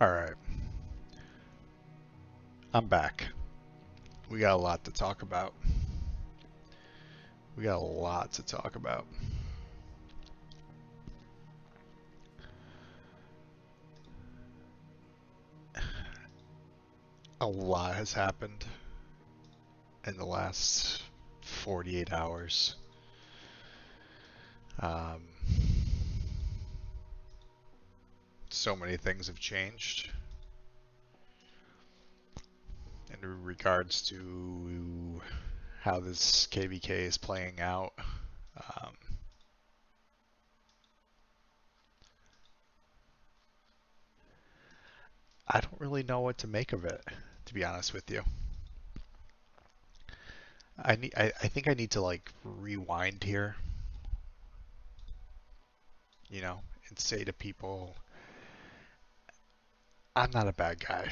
Alright, I'm back. We got a lot to talk about. We got a lot to talk about. A lot has happened in the last 48 hours. So many things have changed in regards to how this KvK is playing out. I don't really know what to make of it, to be honest with you. I think I need to like rewind here, you know, and say to people, I'm not a bad guy.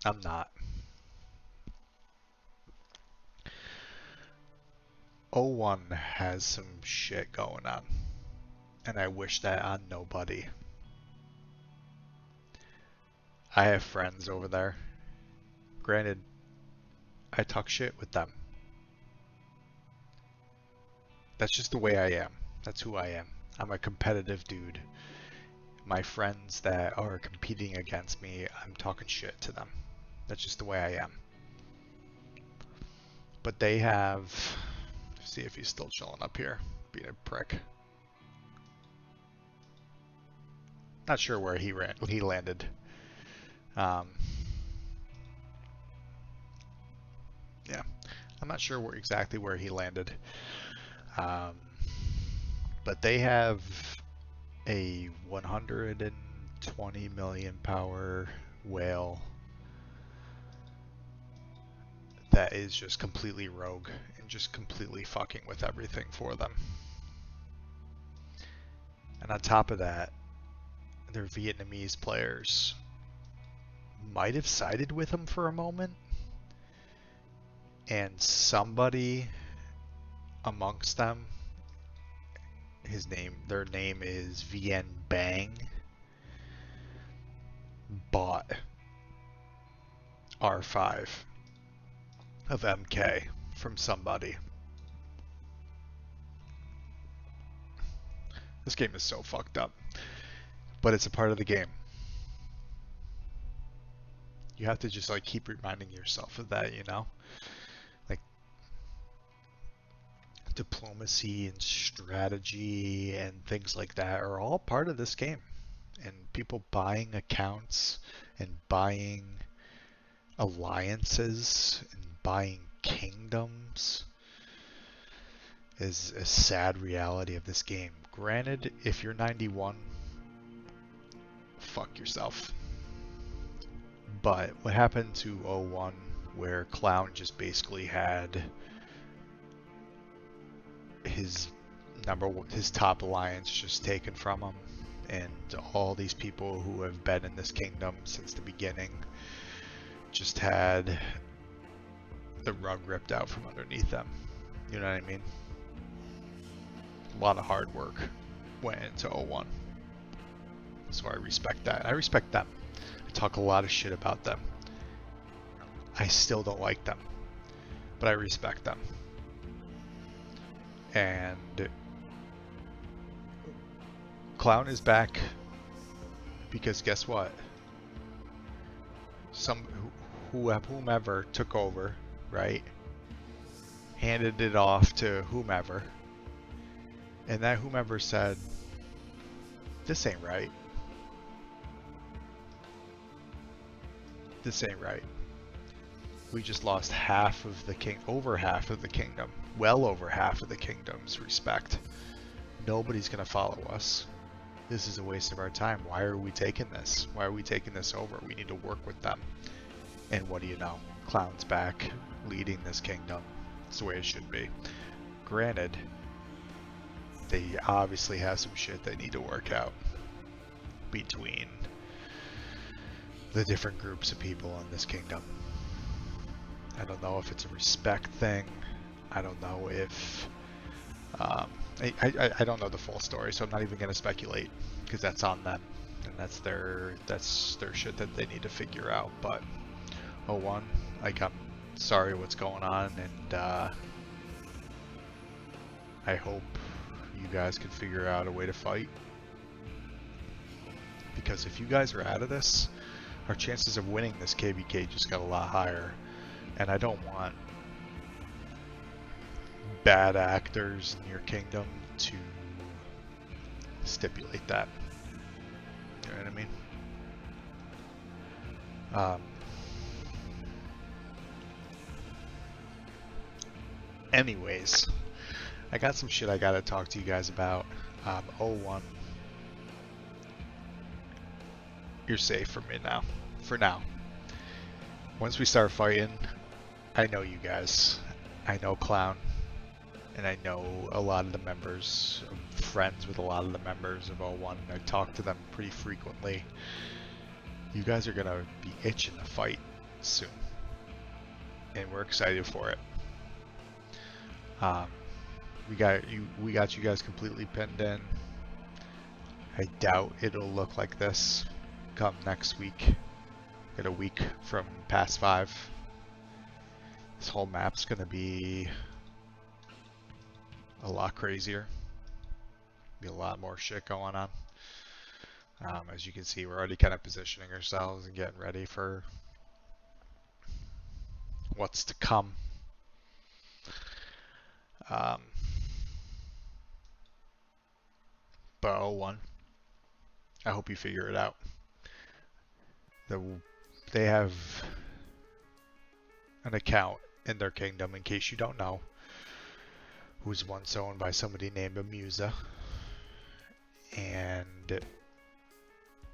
I'm not. 01 has some shit going on, and I wish that on nobody. I have friends over there. Granted, I talk shit with them. That's just the way I am. That's who I am. I'm a competitive dude. My friends that are competing against me, I'm talking shit to them. That's just the way I am. But they have... Let's see if he's still chilling up here, being a prick. Not sure where he landed. Yeah, I'm not sure exactly where he landed. But they have a 120 million power whale that is just completely rogue and just completely fucking with everything for them. And on top of that, their Vietnamese players might have sided with them for a moment, and somebody amongst them, their name is Vien Bang, bought R5 of MK from somebody. This game is so fucked up, but it's a part of the game. You have to just like keep reminding yourself of that, you know? Like diplomacy and strategy and things like that are all part of this game. And people buying accounts and buying alliances and buying kingdoms is a sad reality of this game. Granted, if you're 91, fuck yourself. But what happened to 01, where Clown just basically had his top alliance just taken from him, and all these people who have been in this kingdom since the beginning just had the rug ripped out from underneath them. You know what I mean? A lot of hard work went into 01. So I respect that. I respect them. I talk a lot of shit about them. I still don't like them, but I respect them. And Clown is back because guess what? Whomever took over, right? Handed it off to whomever. And that whomever said, this ain't right. This ain't right. We just lost over half of the kingdom. Well over half of the kingdom's respect. Nobody's gonna follow us. This is a waste of our time. Why are we taking this? Why are we taking this over? We need to work with them. And what do you know? Clown's back, leading this kingdom. It's the way it should be. Granted, they obviously have some shit they need to work out between the different groups of people in this kingdom. I don't know if it's a respect thing. I don't know if I don't know the full story, so I'm not even going to speculate because that's on them, and that's their shit that they need to figure out. But 01, like, I'm sorry what's going on, and I hope you guys can figure out a way to fight, because if you guys are out of this, our chances of winning this KvK just got a lot higher, and I don't want bad actors in your kingdom to stipulate that. You know what I mean? Anyways, I got some shit I gotta talk to you guys about. 01. You're safe from me now. For now. Once we start fighting, I know you guys. I know Clown. And I know a lot of the members. I'm friends with a lot of the members of 01. I talk to them pretty frequently. You guys are gonna be itching to fight soon. And we're excited for it. We got you guys completely pinned in. I doubt it'll look like this come next week. Get a week from past 5. This whole map's gonna be a lot crazier. Be a lot more shit going on. As you can see, we're already kind of positioning ourselves and getting ready for what's to come. But 01, I hope you figure it out. They have an account in their kingdom, in case you don't know, who's once owned by somebody named Amusa, and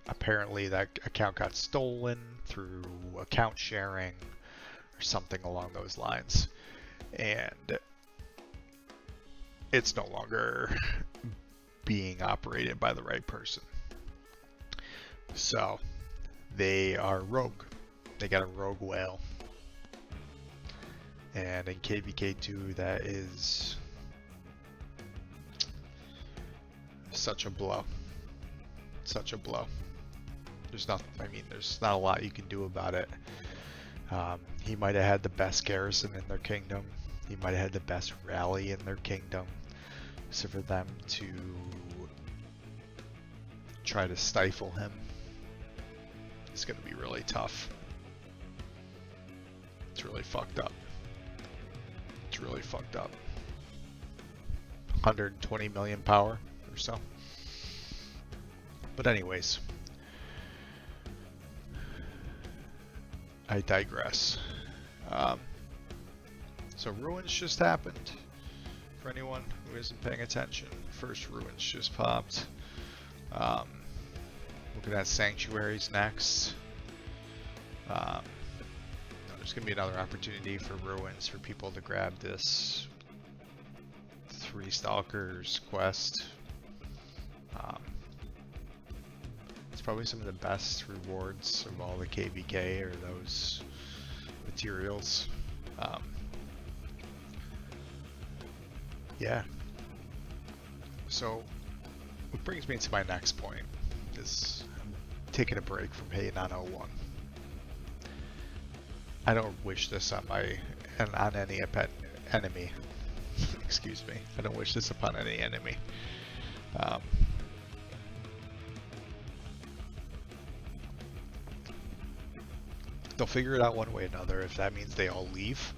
apparently that account got stolen through account sharing or something along those lines, and it's no longer being operated by the right person. So they are rogue. They got a rogue whale. And in KvK2, that is such a blow. Such a blow. There's not a lot you can do about it. He might have had the best garrison in their kingdom. He might have had the best rally in their kingdom. So for them to try to stifle him is going to be really tough. It's really fucked up. It's really fucked up. 120 million power or so. But anyways, I digress. So Ruins just happened. For anyone who isn't paying attention, first Ruins just popped. Looking at Sanctuaries next. There's going to be another opportunity for Ruins for people to grab this 3 Stalkers quest. It's probably some of the best rewards of all the KvK or those materials. Yeah. So, what brings me to my next point is I'm taking a break from hating on 01. I don't wish this on any enemy. Excuse me. I don't wish this upon any enemy. They'll figure it out one way or another. If that means they all leave,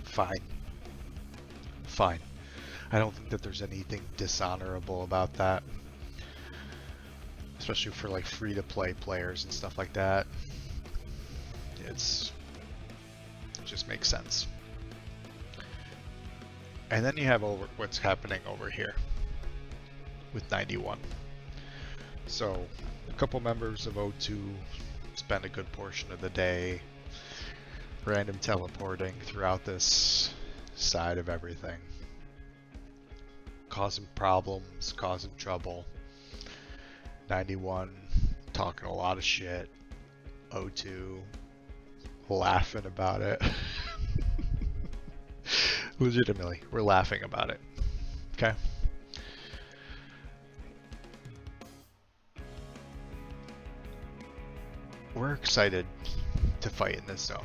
fine. Fine. I don't think that there's anything dishonorable about that. Especially for like free-to-play players and stuff like that. It just makes sense. And then you have what's happening over here with 91. So a couple members of 02 spend a good portion of the day random teleporting throughout this side of everything, causing problems, causing trouble. 91 talking a lot of shit. 02 laughing about it. Legitimately, we're laughing about it. Okay? We're excited to fight in this zone.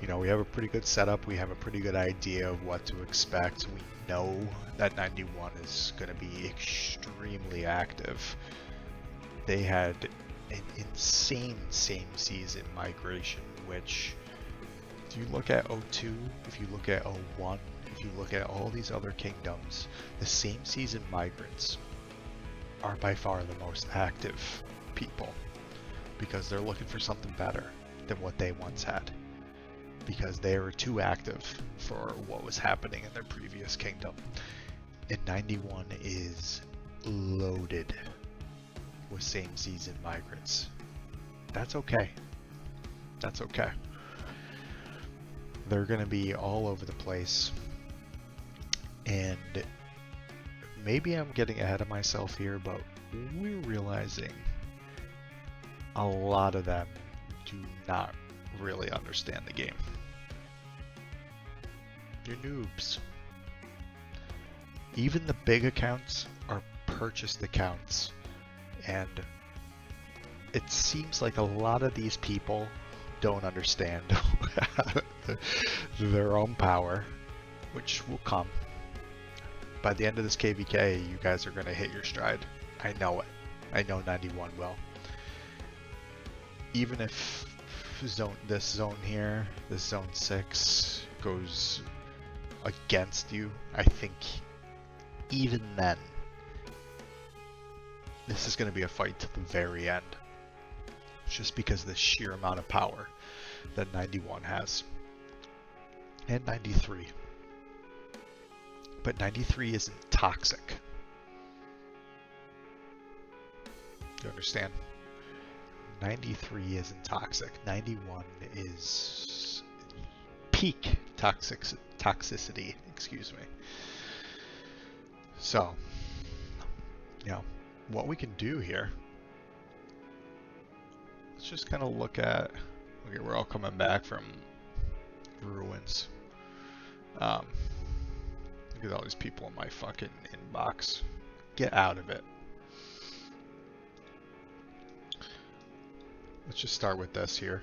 You know, we have a pretty good setup. We have a pretty good idea of what to expect. We know that 91 is going to be extremely active. They had an insane same season migration, which if you look at 02, if you look at 01, if you look at all these other kingdoms, the same season migrants are by far the most active people because they're looking for something better than what they once had, because they were too active for what was happening in their previous kingdom. And 91 is loaded with same season migrants. That's okay. That's okay. They're going to be all over the place. And maybe I'm getting ahead of myself here, but we're realizing a lot of them do not really understand the game. You're noobs. Even the big accounts are purchased accounts, and it seems like a lot of these people don't understand their own power, which will come. By the end of this KvK, you guys are going to hit your stride. I know it. I know 91 will. Even if this zone here, this zone 6, goes against you, I think even then, this is going to be a fight to the very end. Just because of the sheer amount of power that 91 has. And 93. But 93 isn't toxic. You understand? 93 isn't toxic. 91 is peak toxicity, excuse me. So, you know, what we can do here, let's just kind of look at, okay, we're all coming back from ruins. Look at all these people in my fucking inbox. Get out of it. Let's just start with this here.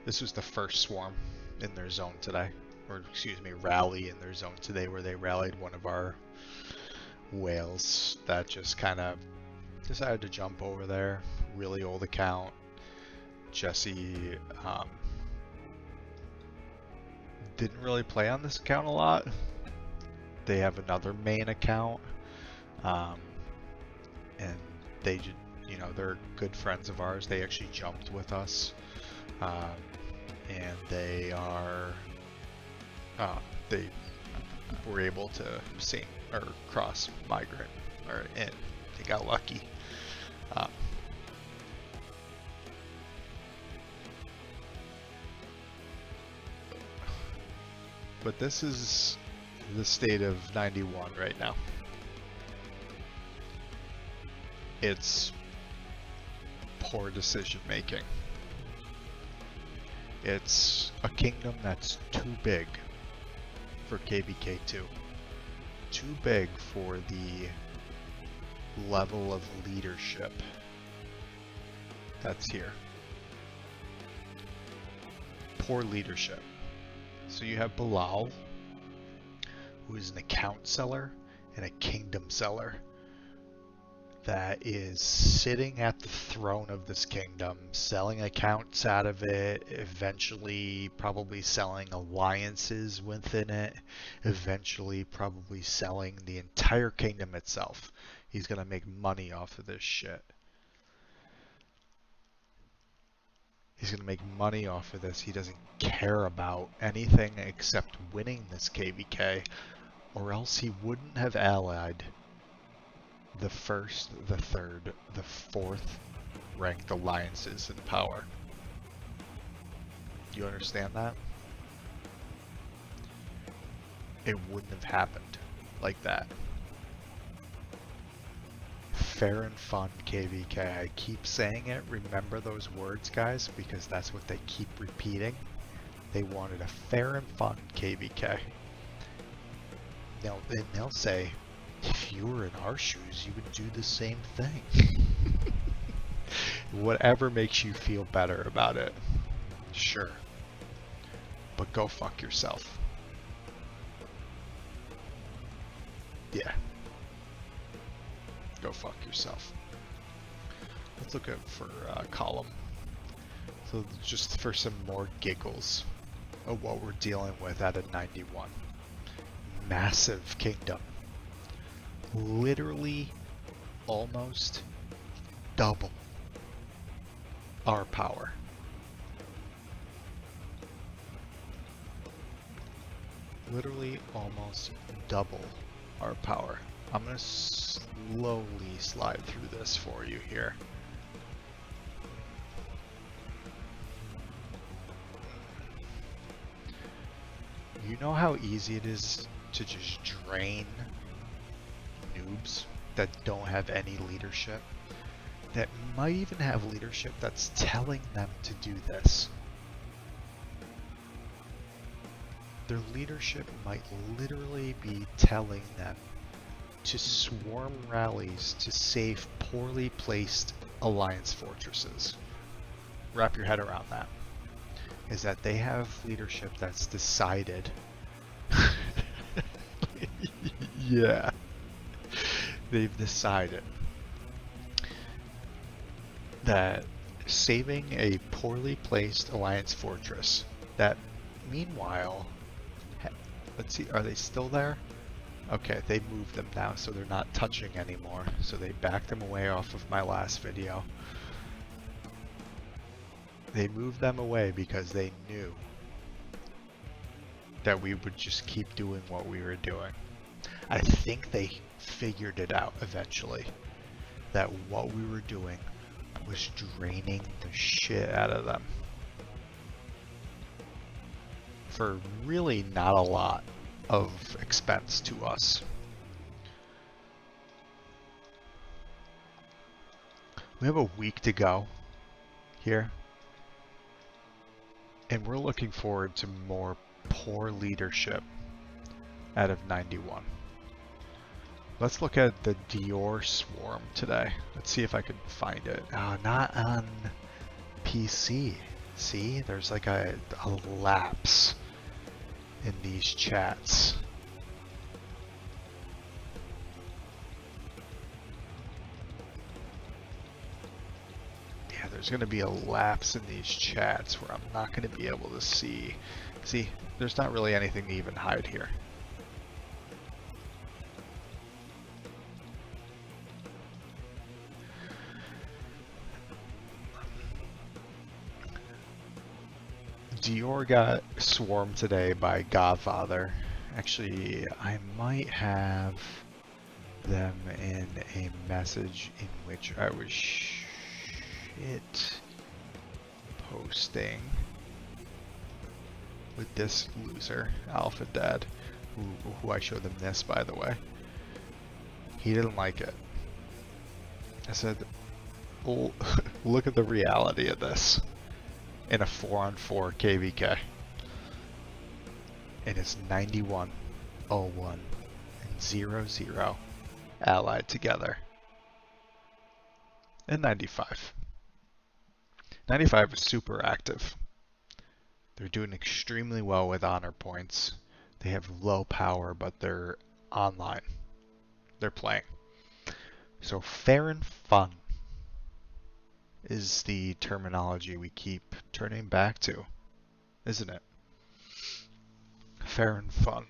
This was the first swarm in their zone today. Or, excuse me, rally in their zone today, where they rallied one of our whales that just kind of decided to jump over there. Really old account. Jesse didn't really play on this account a lot. They have another main account, and they just, you know, they're good friends of ours. They actually jumped with us, and they are they were able to sing or cross migrant, and they got lucky. But this is the state of 91 right now. It's poor decision making. It's a kingdom that's too big for KvK2. Too big for the level of leadership that's here. Poor leadership. So you have Bilal, who is an account seller and a kingdom seller that is sitting at the throne of this kingdom, selling accounts out of it, eventually probably selling alliances within it, eventually probably selling the entire kingdom itself. He's going to make money off of this shit. He's going to make money off of this. He doesn't care about anything except winning this KvK, or else he wouldn't have allied the first, the third, the fourth ranked alliances in power. You understand that? It wouldn't have happened like that. Fair and fun KvK. I keep saying it. Remember those words, guys, because that's what they keep repeating. They wanted a fair and fun KvK. And they'll say, if you were in our shoes, you would do the same thing. Whatever makes you feel better about it, sure. But go fuck yourself. Yeah. Go fuck yourself. Let's look at for column. So just for some more giggles of what we're dealing with at a 91. Massive kingdom. Literally almost double our power. Literally almost double our power. I'm going to slowly slide through this for you here. You know how easy it is to just drain noobs that don't have any leadership? That might even have leadership that's telling them to do this. Their leadership might literally be telling them to swarm rallies to save poorly placed alliance fortresses. Wrap your head around that. Is that they have leadership that's decided. Yeah. They've decided that saving a poorly placed alliance fortress that meanwhile, let's see, are they still there? Okay, they moved them now, so they're not touching anymore. So they backed them away off of my last video. They moved them away because they knew that we would just keep doing what we were doing. I think they figured it out eventually, that what we were doing was draining the shit out of them for really not a lot of expense to us. We have a week to go here, and we're looking forward to more poor leadership out of 91. Let's look at the Dior swarm today. Let's see if I can find it. Oh, not on PC. See, there's like a lapse in these chats. Yeah, there's going to be a lapse in these chats where I'm not going to be able to see. See, there's not really anything to even hide here. Dior got swarmed today by Godfather. Actually, I might have them in a message in which I was shit posting with this loser, Alpha Dad, who I showed them this, by the way. He didn't like it. I said, well, look at the reality of this. In a 4-on-4 KvK. And it's 91, 01, and 00 allied together. And 95. 95 is super active. They're doing extremely well with honor points. They have low power, but they're online. They're playing. So fair and fun is the terminology we keep turning back to, isn't it? Fair and fun.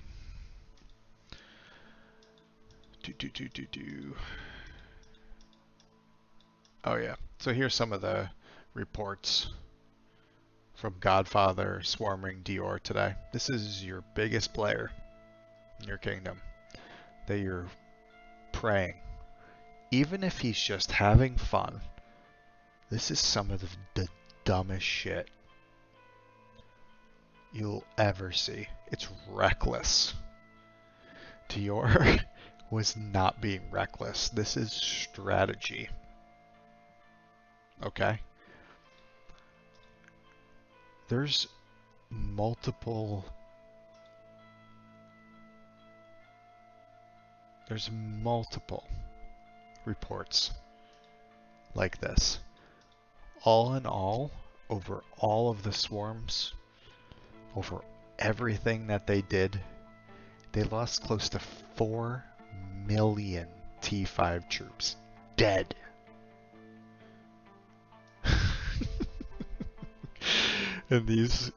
Oh yeah, so here's some of the reports from Godfather swarming Dior today. This is your biggest player in your kingdom that you're praying. Even if he's just having fun, this is some of the dumbest shit you'll ever see. It's reckless. Dior was not being reckless. This is strategy. Okay? There's multiple reports like this. All in all, over all of the swarms, over everything that they did, they lost close to 4 million T5 troops dead. And these,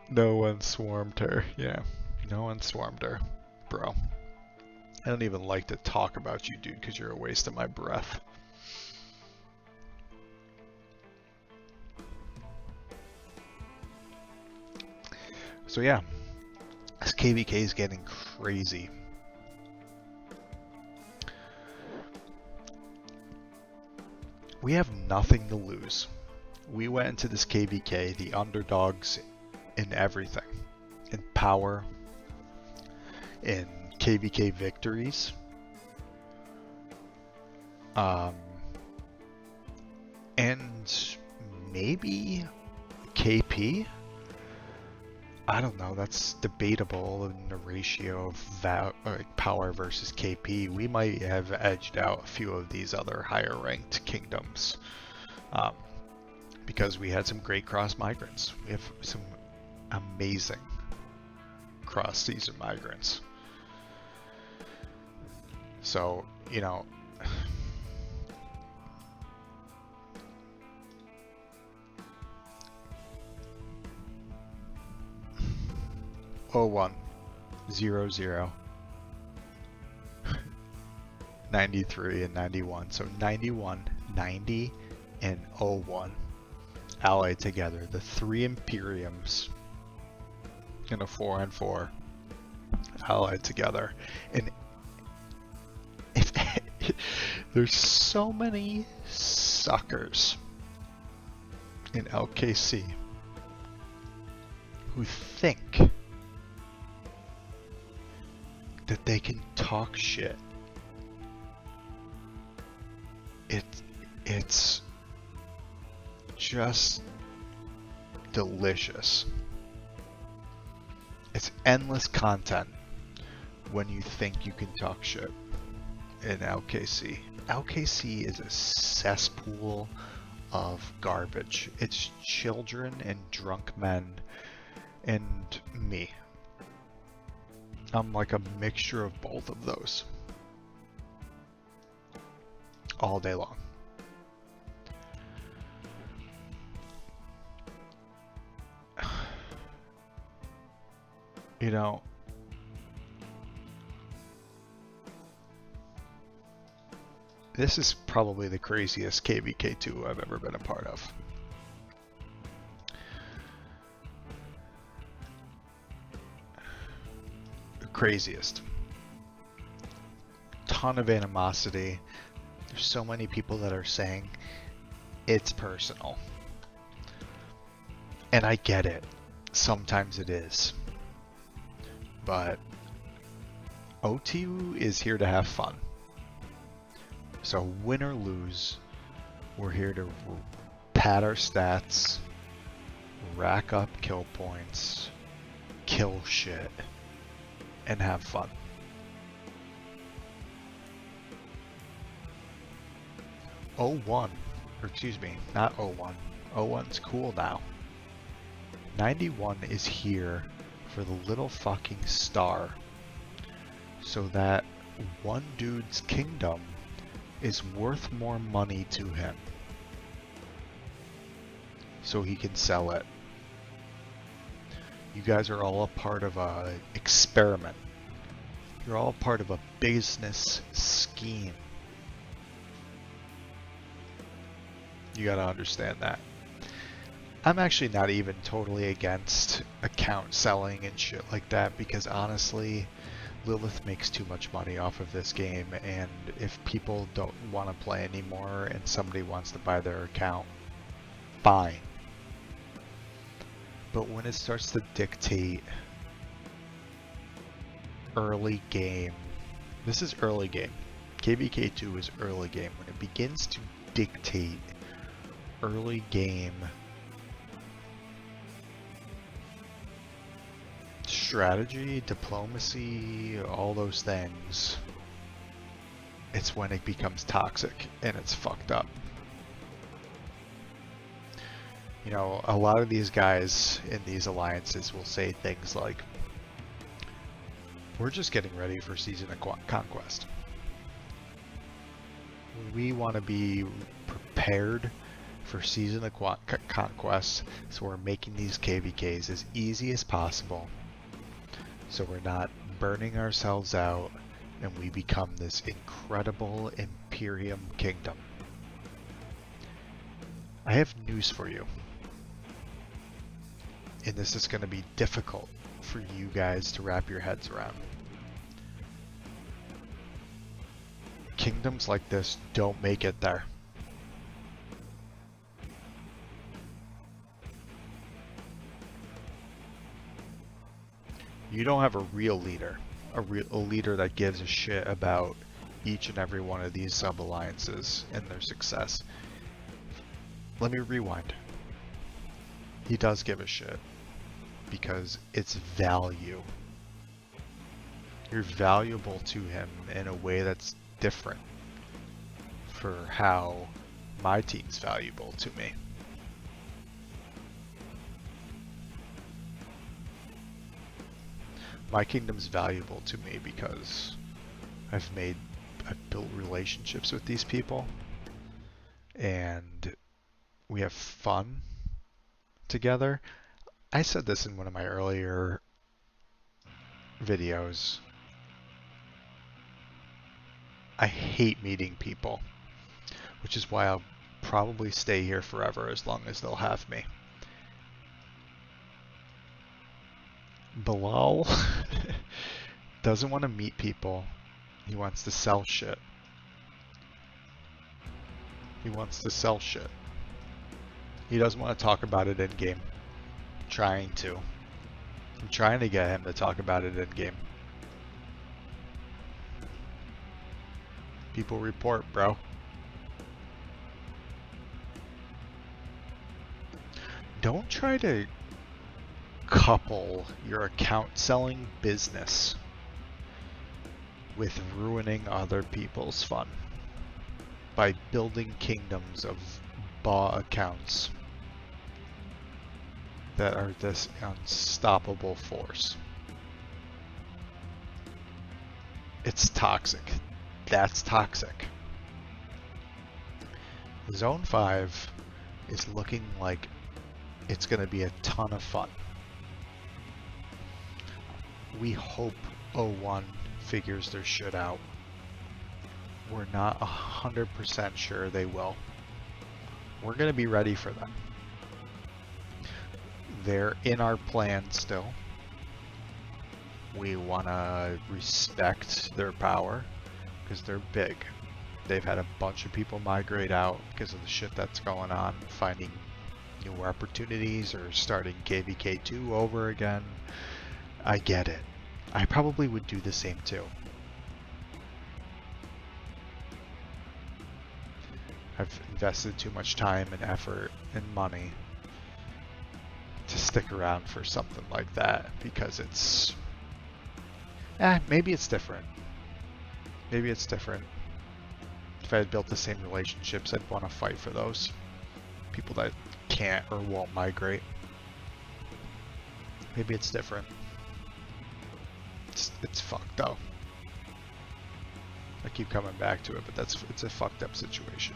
no one swarmed her. Yeah, no one swarmed her, bro. I don't even like to talk about you, dude, because you're a waste of my breath. So yeah, this KvK is getting crazy. We have nothing to lose. We went into this KvK, the underdogs in everything. In power, in KvK victories, and maybe KP? I don't know, that's debatable in the ratio of power versus KP. We might have edged out a few of these other higher ranked kingdoms. Because we had some great cross migrants. We have some amazing cross season migrants. So, you know, oh 01, 00, 93 and 91. So 91, 90, and 01 allied together. The 3 Imperiums in a 4-on-4 allied together. And if there's so many suckers in LKC who think that they can talk shit. It's just delicious. It's endless content when you think you can talk shit in LKC. LKC is a cesspool of garbage. It's children and drunk men and me. I'm like a mixture of both of those all day long. You know, this is probably the craziest KvK2 I've ever been a part of. The craziest. Ton of animosity. There's so many people that are saying it's personal. And I get it. Sometimes it is. But OTU is here to have fun. So win or lose, we're here to pad our stats, rack up kill points, kill shit, and have fun. '01, or excuse me, not '01. '01's cool now. 91 is here for the little fucking star, so that one dude's kingdom is worth more money to him, so he can sell it. You guys are all a part of an experiment. You're all part of a business scheme. You gotta understand that. I'm actually not even totally against account selling and shit like that, because honestly, Lilith makes too much money off of this game, and if people don't want to play anymore and somebody wants to buy their account, fine. But when it starts to dictate early game, this is early game. KvK2 is early game. When it begins to dictate early game strategy, diplomacy, all those things, it's when it becomes toxic and it's fucked up. You know, a lot of these guys in these alliances will say things like, we're just getting ready for Season of Conquest. We want to be prepared for Season of Conquest, so we're making these KvKs as easy as possible, so we're not burning ourselves out and we become this incredible Imperium kingdom. I have news for you, and this is going to be difficult for you guys to wrap your heads around. Kingdoms like this don't make it there. You don't have a real leader, a leader that gives a shit about each and every one of these sub-alliances and their success. Let me rewind. He does give a shit because it's value. You're valuable to him in a way that's different for how my team's valuable to me. My kingdom's valuable to me because I've built relationships with these people and we have fun together. I said this in one of my earlier videos. I hate meeting people, which is why I'll probably stay here forever as long as they'll have me. Bilal doesn't want to meet people. He wants to sell shit. He wants to sell shit. He doesn't want to talk about it in game. I'm trying to get him to talk about it in game. People report, bro. Don't try to couple your account selling business with ruining other people's fun by building kingdoms of BA accounts that are this unstoppable force. It's toxic. That's toxic. Zone 5 is looking like it's going to be a ton of fun. We hope O1 figures their shit out. We're not 100% sure they will. We're going to be ready for them. They're in our plan still. We want to respect their power because they're big. They've had a bunch of people migrate out because of the shit that's going on, finding new opportunities or starting KvK 2 over again. I get it. I probably would do the same too. I've invested too much time and effort and money to stick around for something like that because it's... maybe it's different. Maybe it's different. If I had built the same relationships, I'd want to fight for those. People that can't or won't migrate. Maybe it's different. It's fucked though. I keep coming back to it, but it's a fucked up situation.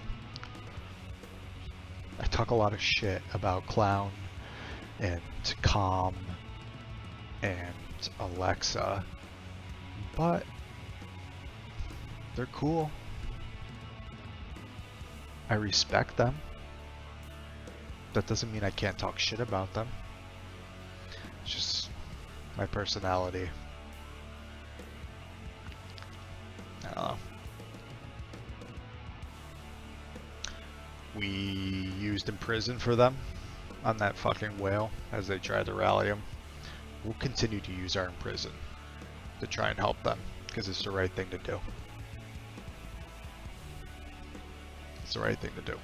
I talk a lot of shit about Clown and Calm and Alexa, but they're cool. I respect them. That doesn't mean I can't talk shit about them. It's just my personality. I don't know. We used Imprison for them on that fucking whale as they tried to rally him. We'll continue to use our Imprison to try and help them because it's the right thing to do. It's the right thing to do.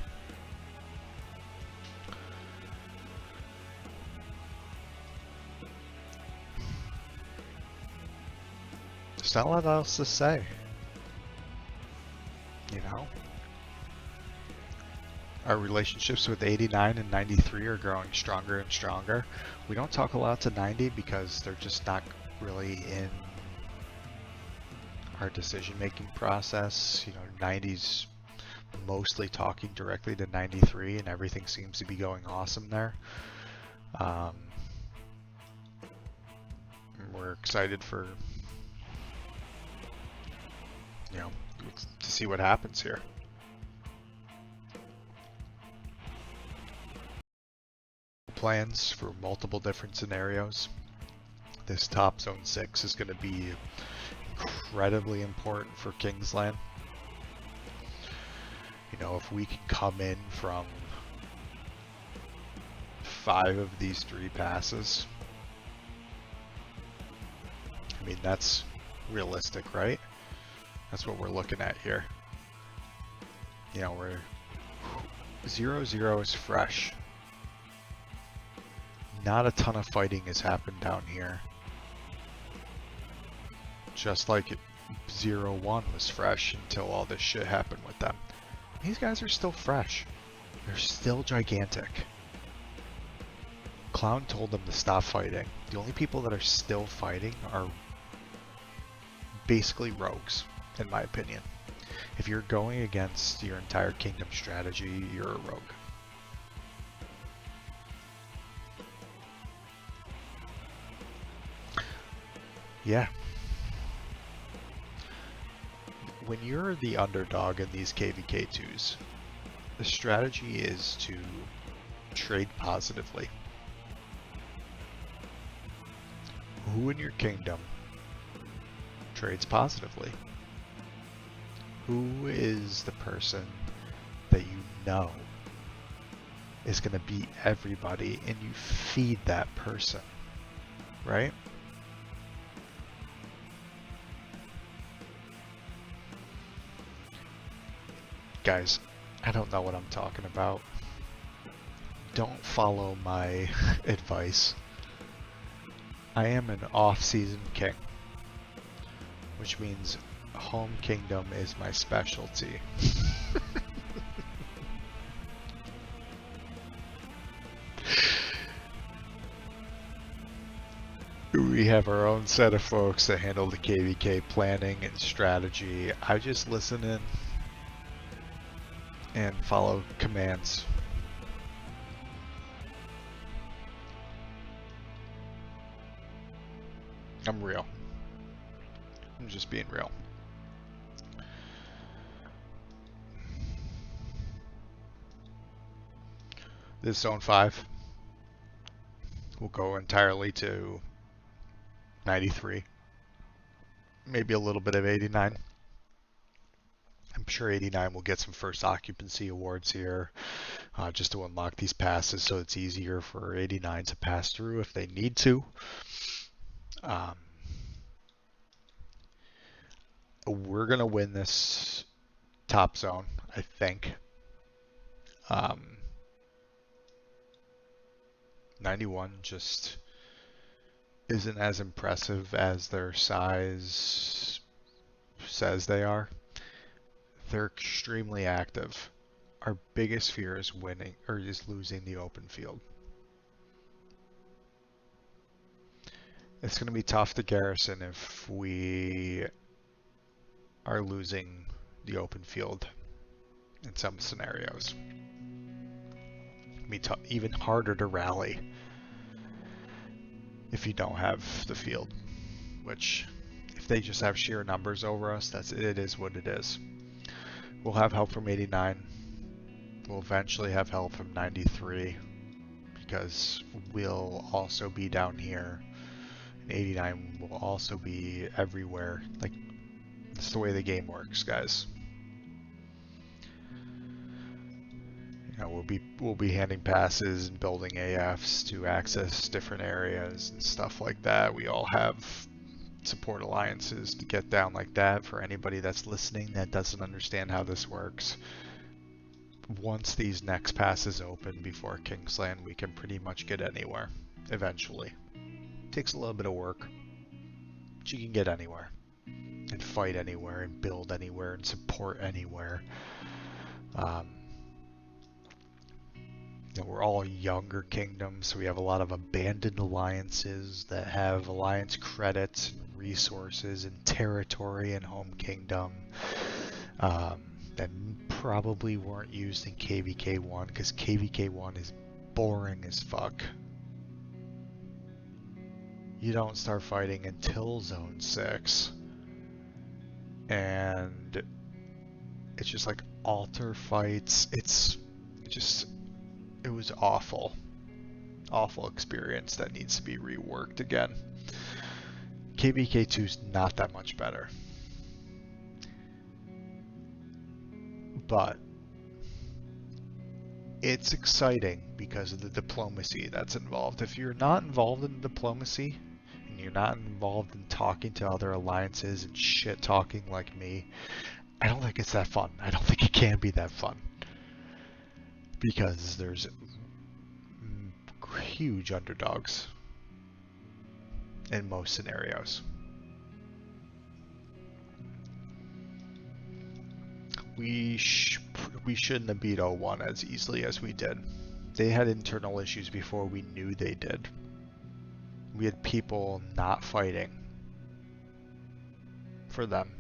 There's not a lot else to say. You know? Our relationships with 89 and 93 are growing stronger and stronger. We don't talk a lot to 90 because they're just not really in our decision-making process. You know, 90's mostly talking directly to 93 and everything seems to be going awesome there. We're excited for, you know, to see what happens here. Plans for multiple different scenarios. This top zone 6 is going to be incredibly important for Kingsland. You know, if we can come in from 5 of these 3 passes, I mean, that's realistic, right? That's what we're looking at here. You know, we're 0-0 is fresh. Not a ton of fighting has happened down here. Just like 0-1 was fresh until all this shit happened with them. These guys are still fresh. They're still gigantic. Clown told them to stop fighting. The only people that are still fighting are basically rogues, in my opinion. If you're going against your entire kingdom strategy, you're a rogue. Yeah. When you're the underdog in these KvK2s, the strategy is to trade positively. Who in your kingdom trades positively? Who is the person that you know is going to beat everybody and you feed that person, right? Guys, I don't know what I'm talking about. Don't follow my advice. I am an off-season king, which means home kingdom is my specialty. We have our own set of folks that handle the KvK planning and strategy. I just listen in and follow commands. I'm real. I'm just being real. This zone 5 will go entirely to 93. Maybe a little bit of 89. I'm sure 89 will get some first occupancy awards here just to unlock these passes so it's easier for 89 to pass through if they need to. We're going to win this top zone, I think. 91 just isn't as impressive as their size says they are. They're extremely active. Our biggest fear is winning or is losing the open field. It's going to be tough to garrison if we are losing the open field in some scenarios. It'll be even harder to rally if you don't have the field, which if they just have sheer numbers over us, it is what it is. We'll have help from 89. We'll eventually have help from 93 because we'll also be down here. And 89 will also be everywhere. Like, that's the way the game works, guys. You know, we'll be handing passes and building AFs to access different areas and stuff like that. We all have support alliances to get down like that. For anybody that's listening that doesn't understand how this works, once these next passes open before Kingsland, we can pretty much get anywhere, eventually. Takes a little bit of work, but you can get anywhere. and fight anywhere and build anywhere and support anywhere. We're all younger kingdoms, so we have a lot of abandoned alliances that have alliance credits and resources and territory and home kingdom that probably weren't used in KvK 1 because KvK 1 is boring as fuck. You don't start fighting until Zone 6. And it's just like altar fights. It was awful. Awful experience that needs to be reworked again. KvK 2 is not that much better. But it's exciting because of the diplomacy that's involved. If you're not involved in diplomacy, and you're not involved in talking to other alliances and shit talking like me, I don't think it's that fun. I don't think it can be that fun. Because there's huge underdogs in most scenarios. We shouldn't have beat 01 as easily as we did. They had internal issues before we knew they did. We had people not fighting for them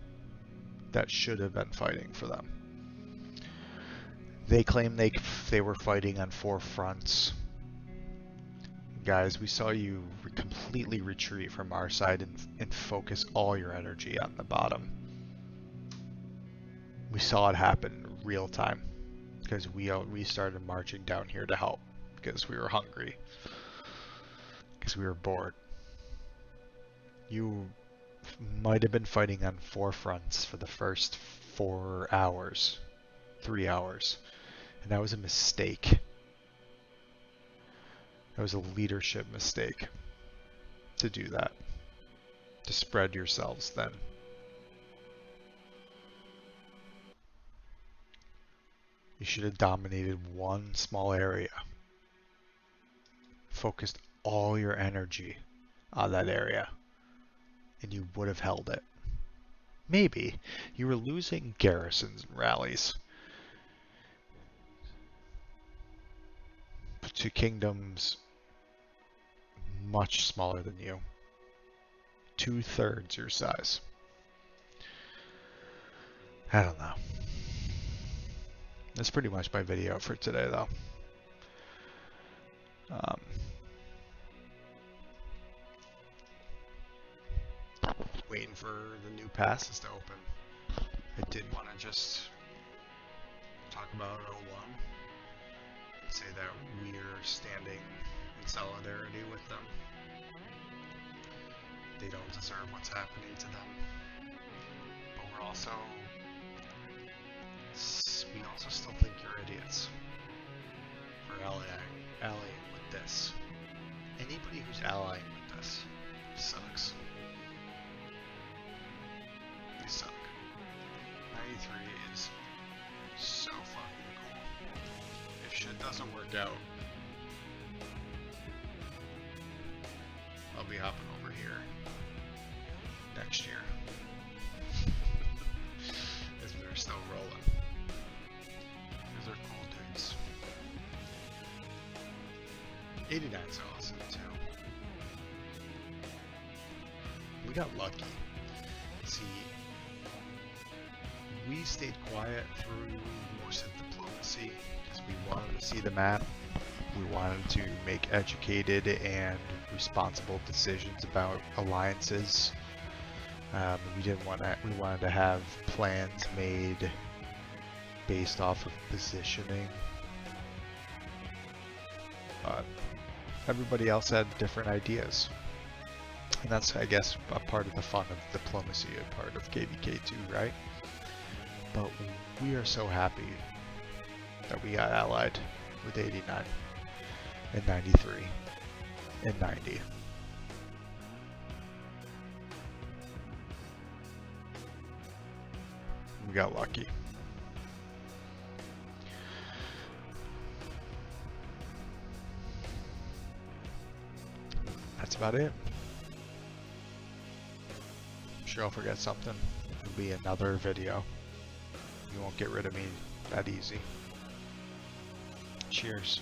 that should have been fighting for them. They claim they were fighting on 4 fronts. Guys, we saw you completely retreat from our side and focus all your energy on the bottom. We saw it happen in real time because we started marching down here to help because we were hungry, because we were bored. You might have been fighting on 4 fronts for the first 4 hours, 3 hours, and that was a mistake. That was a leadership mistake to do that, to spread yourselves then. You should have dominated one small area, focused all your energy on that area, and you would have held it. Maybe you were losing garrisons and rallies to kingdoms much smaller than you, 2/3 your size. I don't know. That's pretty much my video for today, though. Waiting for the new passes to open. I did want to just talk about 01 and say that we're standing in solidarity with them. They don't deserve what's happening to them. But we also still think you're idiots for allying with this. Anybody who's allying with this sucks. They suck. 93 is so fucking cool. If shit doesn't work out, I'll be hopping over here next year. As they're still rolling. Because they're cool dudes. 89's awesome too. We got lucky. See, we stayed quiet through most of diplomacy because we wanted to see the map. We wanted to make educated and responsible decisions about alliances. We wanted to have plans made based off of positioning. But everybody else had different ideas. And that's, I guess, a part of the fun of diplomacy, a part of KvK 2, right? But we are so happy that we got allied with 89 and 93 and 90. We got lucky. That's about it. sure I'll forget something. It'll be another video. You won't get rid of me that easy. Cheers.